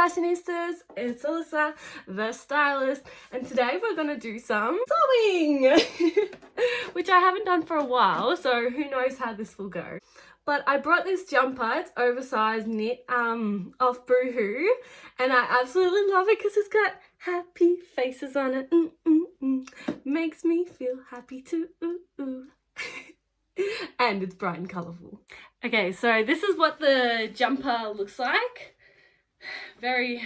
Fashionistas, it's Alyssa, the stylist, and today we're going to do some sewing, which I haven't done for a while, so who knows how this will go. But I brought this jumper, it's oversized knit off Boohoo, and I absolutely love it because it's got happy faces on it. Makes me feel happy too. And it's bright and colourful. Okay, so this is what the jumper looks like. Very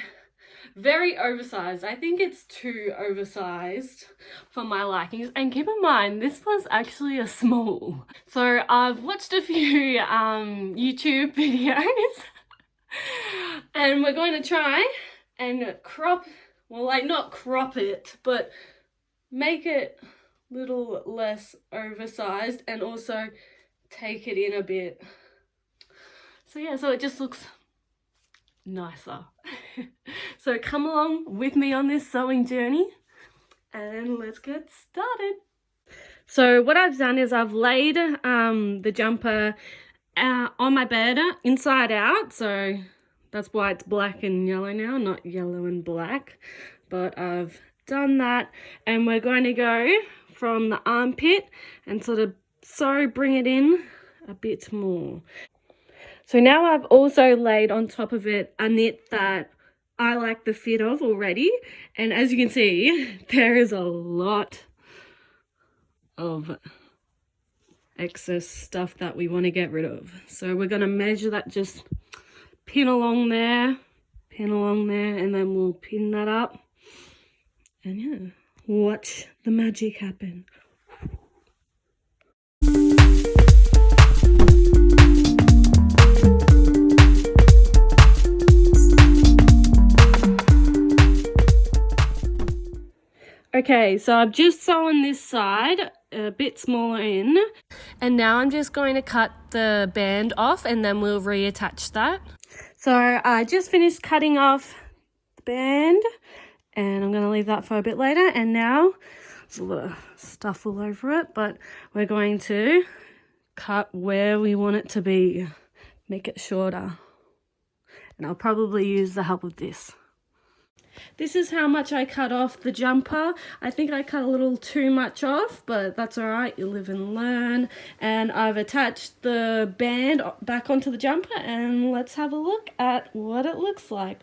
oversized. I think it's too oversized for my likings. And keep in mind, this was actually a small. So I've watched a few YouTube videos and we're going to try and crop, well, like not crop it, but make it a little less oversized and also take it in a bit. So yeah, so it just looks nicer. So come along with me on this sewing journey and let's get started. So what I've done is I've laid the jumper on my bed inside out, so that's why it's black and yellow now, not yellow and black, but I've done that, and we're going to go from the armpit and sort of bring it in a bit more. So now I've also laid on top of it a knit that I like the fit of already. And as you can see, there is a lot of excess stuff that we want to get rid of. So we're going to measure that, just pin along there, and then we'll pin that up. And yeah, watch the magic happen. Okay, so I've just sewn this side a bit smaller in, and now I'm just going to cut the band off and then we'll reattach that. So I just finished cutting off the band and I'm going to leave that for a bit later, and now there's a lot of stuff all over it, but we're going to cut where we want it to be, make it shorter, and I'll probably use the help of this. This is how much I cut off the jumper. I think I cut a little too much off, but that's all right, you live and learn. And I've attached the band back onto the jumper, and let's have a look at what it looks like.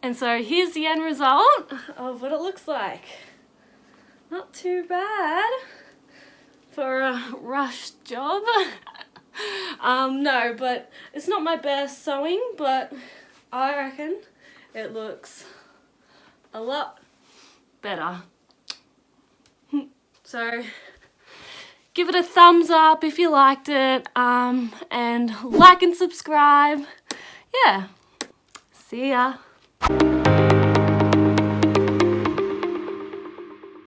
And so here's the end result of what it looks like. Not too bad for a rushed job. No, but it's not my best sewing, but I reckon it looks a lot better. So give it a thumbs up if you liked it, and like and subscribe. Yeah, see ya.